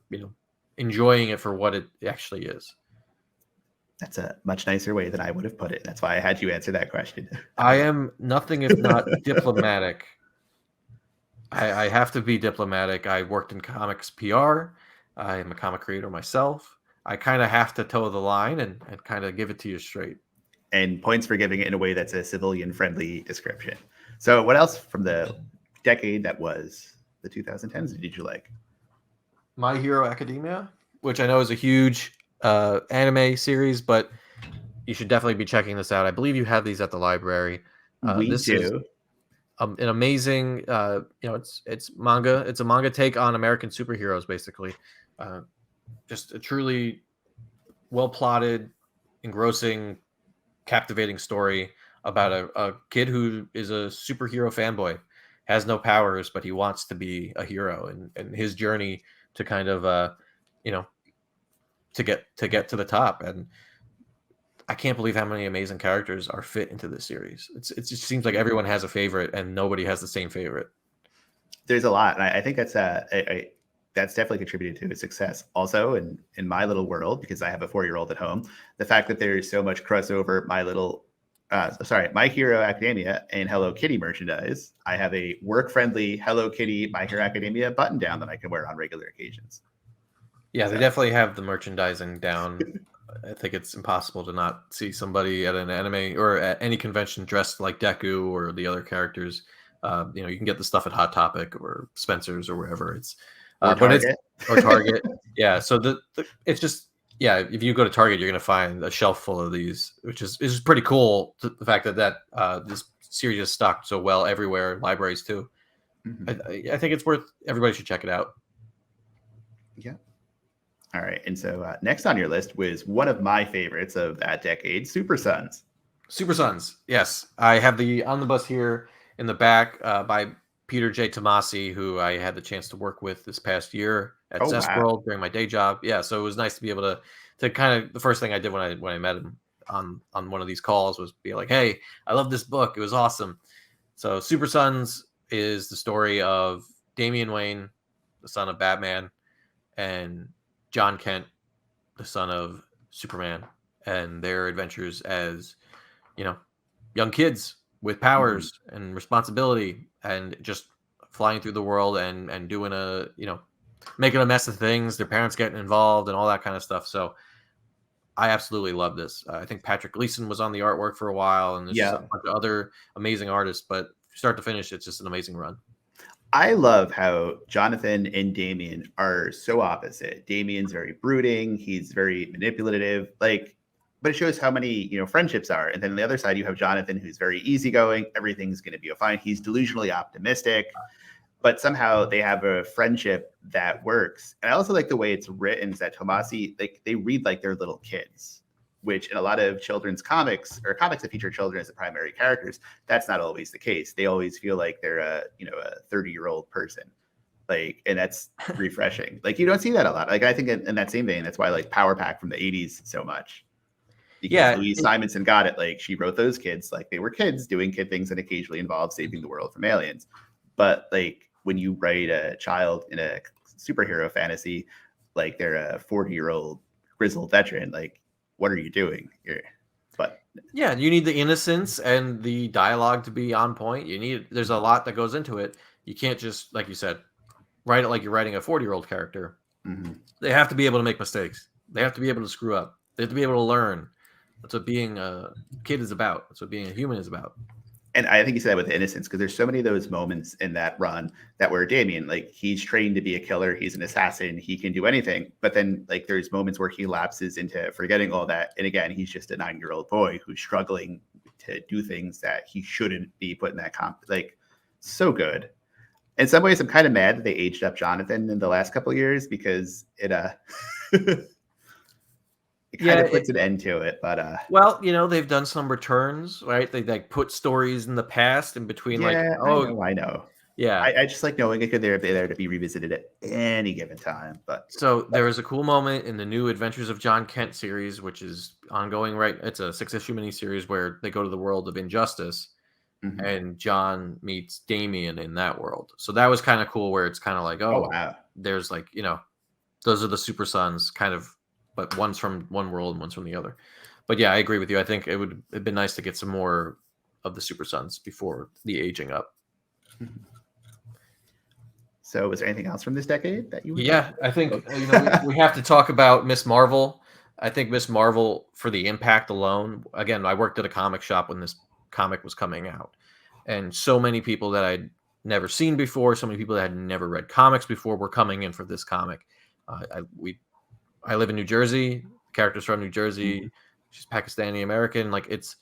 enjoying it for what it actually is. That's a much nicer way than I would have put it. That's why I had you answer that question. I am nothing if not diplomatic. I have to be diplomatic. I worked in comics PR. I am a comic creator myself. I kind of have to toe the line and kind of give it to you straight. And points for giving it in a way that's a civilian-friendly description. So what else from the decade that was the 2010s did you like? My Hero Academia, which I know is a huge anime series, but you should definitely be checking this out. I believe you have these at the library. This do. Is an amazing, it's manga. It's a manga take on American superheroes, basically. Just a truly well plotted, engrossing, captivating story about a kid who is a superhero fanboy, has no powers, but he wants to be a hero, and his journey to kind of to get to the top. And I can't believe how many amazing characters are fit into this series. It just seems like everyone has a favorite and nobody has the same favorite. There's a lot, and I think that's that's definitely contributed to its success. Also, in my little world, because I have a 4-year-old at home, the fact that there's so much crossover, My Hero Academia and Hello Kitty merchandise. I have a work-friendly Hello Kitty My Hero Academia button-down that I can wear on regular occasions. Yeah, they definitely have the merchandising down. I think it's impossible to not see somebody at an anime or at any convention dressed like Deku or the other characters. You can get the stuff at Hot Topic or Spencer's or wherever it's Or Target. Or Target. Yeah, so it's just if you go to Target, you're going to find a shelf full of these, which is pretty cool. The fact that this series is stocked so well everywhere, libraries too. Mm-hmm. I think it's worth. Everybody should check it out. Yeah. All right, and so next on your list was one of my favorites of that decade, Super Sons. Super Sons, yes. I have the omnibus here in the back by Peter J. Tomasi, who I had the chance to work with this past year at Zestworld during my day job. Yeah, so it was nice to be able to kind of, the first thing I did when I met him on one of these calls was be like, hey, I love this book. It was awesome. So Super Sons is the story of Damian Wayne, the son of Batman, and John Kent, the son of Superman, and their adventures as, young kids with powers and responsibility, and just flying through the world and doing making a mess of things, their parents getting involved and all that kind of stuff. So I absolutely love this. I think Patrick Gleason was on the artwork for a while, and there's just a bunch of other amazing artists, but start to finish, it's just an amazing run. I love how Jonathan and Damian are so opposite. Damian's very brooding. He's very manipulative, but it shows how many, friendships are. And then on the other side, you have Jonathan, who's very easygoing. Everything's going to be fine. He's delusionally optimistic, but somehow they have a friendship that works. And I also like the way it's written, is that Tomasi, they read like they're little kids, which in a lot of children's comics or comics that feature children as the primary characters, that's not always the case. They always feel like they're a 30-year-old person. Like, and that's refreshing. Like, you don't see that a lot. Like, I think in that same vein, that's why like Power Pack from the 80s so much. Because Yeah, Louise Simonson got it. Like, she wrote those kids like they were kids doing kid things that occasionally involved saving the world from aliens. But like when you write a child in a superhero fantasy, like they're a 40-year-old grizzled veteran, like what are you doing here? But yeah, you need the innocence and the dialogue to be on point. There's a lot that goes into it. You can't just, like you said, write it like you're writing a 40-year-old character. mm-hmm. They have to be able to make mistakes. They have to be able to screw up. They have to be able to learn. That's what being a kid is about. That's what being a human is about. And I think you said that with innocence, because there's so many of those moments in that run that where Damien, like he's trained to be a killer, he's an assassin, he can do anything. But then like there's moments where he lapses into forgetting all that. And again, he's just a 9-year-old boy who's struggling to do things that he shouldn't be put in that like so good. In some ways, I'm kind of mad that they aged up Jonathan in the last couple of years because it it kind of puts an end to it. But well, they've done some returns, right? They like put stories in the past in between, like, oh, I know. Yeah, I just like knowing it could be there to be revisited at any given time. But so there was a cool moment in the new Adventures of John Kent series, which is ongoing, right? It's a 6-issue miniseries where they go to the world of injustice, mm-hmm. and John meets Damien in that world. So that was kind of cool, where it's kind of like, oh wow, there's like, those are the super sons, kind of, but one's from one world and one's from the other. But yeah, I agree with you. I think it'd been nice to get some more of the super sons before the aging up. Mm-hmm. So was there anything else from this decade that you would I think we have to talk about Miss Marvel. I think Miss Marvel, for the impact alone, again, I worked at a comic shop when this comic was coming out, and so many people that I'd never seen before, so many people that had never read comics before were coming in for this comic. I live in New Jersey. The character's from New Jersey. Mm-hmm. She's Pakistani American. Like it's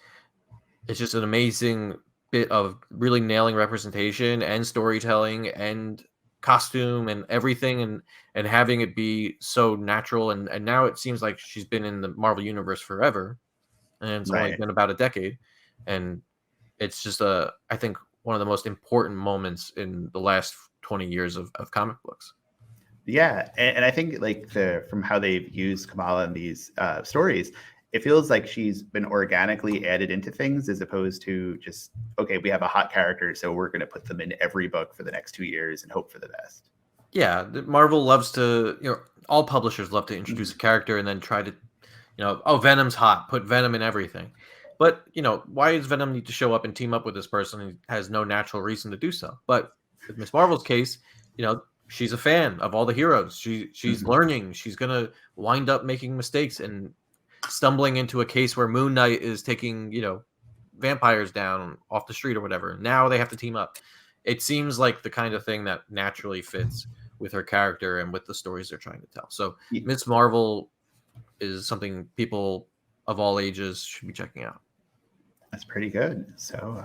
just an amazing bit of really nailing representation and storytelling and costume and everything, and having it be so natural. And now it seems like she's been in the Marvel universe forever, and it's only been about a decade. And it's just I think one of the most important moments in the last 20 years of comic books. Yeah, and I think like from how they've used Kamala in these stories, it feels like she's been organically added into things as opposed to just, okay, we have a hot character, so we're going to put them in every book for the next 2 years and hope for the best. Yeah, Marvel loves to, all publishers love to introduce a character and then try to, oh, Venom's hot, put Venom in everything. But, why does Venom need to show up and team up with this person who has no natural reason to do so? But with Miss Marvel's case, she's a fan of all the heroes. She's mm-hmm. learning. She's going to wind up making mistakes and stumbling into a case where Moon Knight is taking, vampires down off the street or whatever. Now they have to team up. It seems like the kind of thing that naturally fits with her character and with the stories they're trying to tell. So Miss Marvel is something people of all ages should be checking out. That's pretty good. So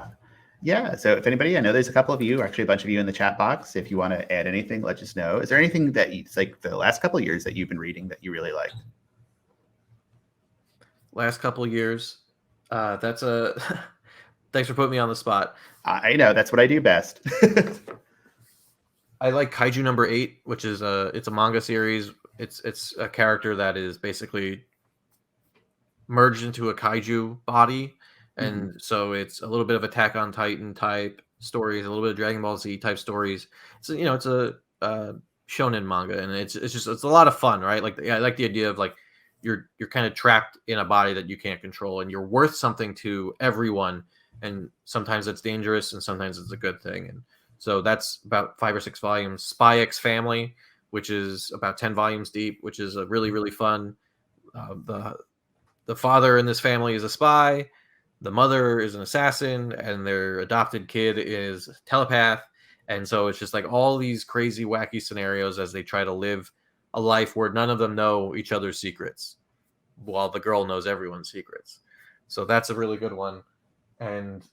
so if anybody, I know there's a couple of you, actually a bunch of you in the chat box. If you want to add anything, let us know. Is there anything that it's like the last couple of years that you've been reading that you really liked? Last couple of years. That's a thanks for putting me on the spot. I know, that's what I do best. I like Kaiju number 8, which is it's a manga series. It's a character that is basically merged into a kaiju body, and mm-hmm. so it's a little bit of Attack on Titan type stories, a little bit of Dragon Ball Z type stories. So it's a shonen manga, and it's a lot of fun, right? Like I like the idea of like you're kind of trapped in a body that you can't control, and you're worth something to everyone, and sometimes it's dangerous and sometimes it's a good thing. And so that's about 5 or 6 volumes. Spy X Family, which is about 10 volumes deep, which is a really, really fun. The father in this family is a spy, the mother is an assassin, and their adopted kid is a telepath. And so it's just like all these crazy, wacky scenarios as they try to live a life where none of them know each other's secrets, while the girl knows everyone's secrets. So that's a really good one. And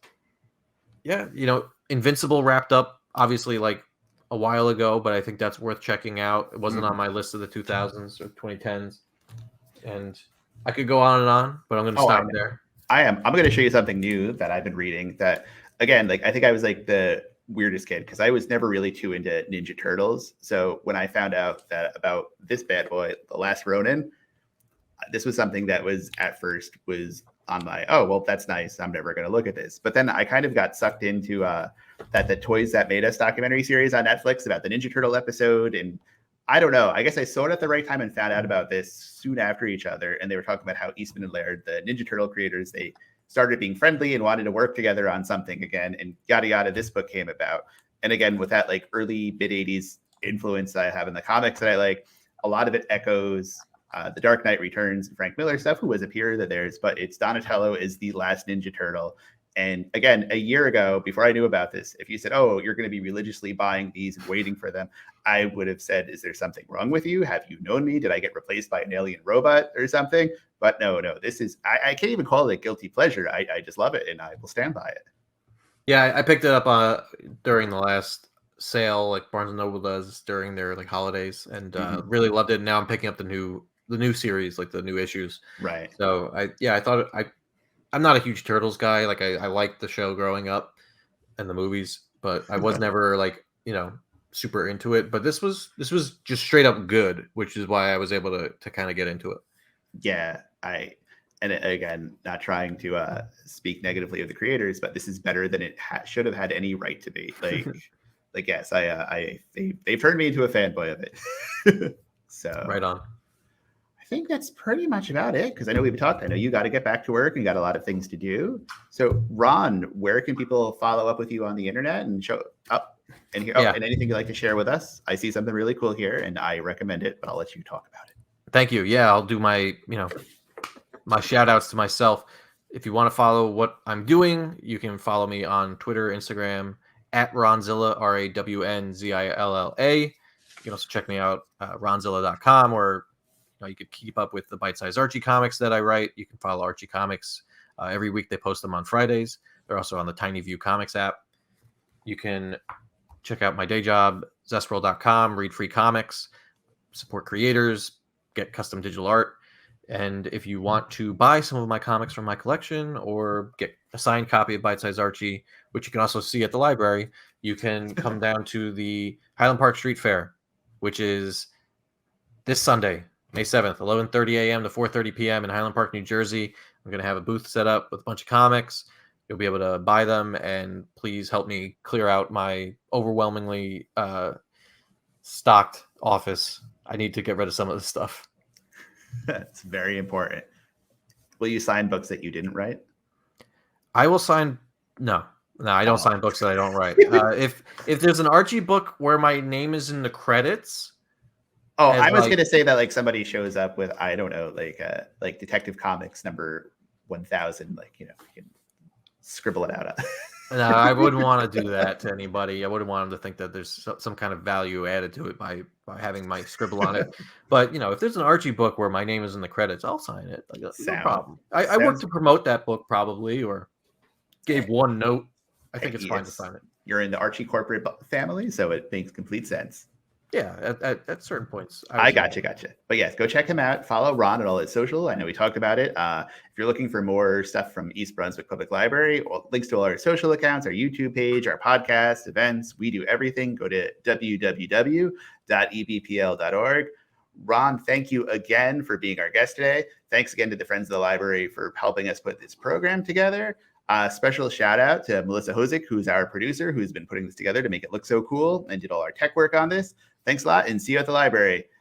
yeah, Invincible wrapped up obviously like a while ago, but I think that's worth checking out. It wasn't on my list of the 2000s or 2010s. And I could go on, but I'm going to stop there. I'm going to show you something new that I've been reading that, again, like I think I was like the weirdest kid because I was never really too into Ninja Turtles. So when I found out that about this bad boy, The Last Ronin, this was something that was at first was on my, oh, well, that's nice. I'm never going to look at this. But then I kind of got sucked into the Toys That Made Us documentary series on Netflix about the Ninja Turtle episode. And I don't know, I guess I saw it at the right time and found out about this soon after each other. And they were talking about how Eastman and Laird, the Ninja Turtle creators, they started being friendly and wanted to work together on something again. And yada, yada, this book came about. And again, with that like early mid 80s influence that I have in the comics that I like, a lot of it echoes The Dark Knight Returns, Frank Miller stuff, who was a peer of theirs, but it's Donatello is the last Ninja Turtle. And again, a year ago, before I knew about this, if you said, oh, you're going to be religiously buying these and waiting for them, I would have said, is there something wrong with you? Have you known me? Did I get replaced by an alien robot or something? But no, this is, I can't even call it a guilty pleasure. I just love it and I will stand by it. Yeah, I picked it up during the last sale, like Barnes and Noble does during their like holidays, and really loved it. And now I'm picking up the new series, like the new issues. Right. So I thought I'm not a huge Turtles guy. Like I liked the show growing up and the movies, but I was never like, super into it. But this was just straight up good, which is why I was able to kind of get into it. Yeah, and again, not trying to speak negatively of the creators, but this is better than it should have had any right to be. Like yes, they've turned me into a fanboy of it. So right on. I think that's pretty much about it because I know we've talked. I know you got to get back to work and got a lot of things to do. So Ron, where can people follow up with you on the internet and show up and here? Yeah. And anything you'd like to share with us? I see something really cool here, and I recommend it, but I'll let you talk about it. Thank you. Yeah, I'll do my my shout outs to myself. If you want to follow what I'm doing, you can follow me on Twitter, Instagram at Ronzilla, RAWNZILLA. You can also check me out ronzilla.com, or you could keep up with the Bite Size Archie comics that I write. You can follow Archie Comics. Every week they post them on Fridays. They're also on the Tiny View Comics app. You can check out my day job, zestworld.com, read free comics, support creators, get custom digital art. And if you want to buy some of my comics from my collection or get a signed copy of Bite Size Archie, which you can also see at the library, you can come down to the Highland Park Street Fair, which is this Sunday, May 7th, 11:30 a.m. to 4:30 p.m. in Highland Park, New Jersey. I'm going to have a booth set up with a bunch of comics. You'll be able to buy them, and please help me clear out my overwhelmingly stocked office. I need to get rid of some of this stuff. That's very important. Will you sign books that you didn't write? I will sign. No, I don't sign books that I don't write. If there's an Archie book where my name is in the credits. Oh, I was going to say that like somebody shows up with, I don't know, like Detective Comics number 1000, like, you can scribble it out. No, I wouldn't want to do that to anybody. I wouldn't want them to think that there's some kind of value added to it by having my scribble on it. But, if there's an Archie book where my name is in the credits, I'll sign it. No problem. I worked to promote that book probably, or gave one note. I think it's fine to sign it. You're in the Archie corporate family, so it makes complete sense. Yeah, at certain points. I gotcha. But yes, go check him out. Follow Ron at all his social. I know we talked about it. If you're looking for more stuff from East Brunswick Public Library, links to all our social accounts, our YouTube page, our podcast, events, we do everything. Go to www.ebpl.org. Ron, thank you again for being our guest today. Thanks again to the Friends of the Library for helping us put this program together. Special shout out to Melissa Hozick, who's our producer, who's been putting this together to make it look so cool and did all our tech work on this. Thanks a lot and see you at the library.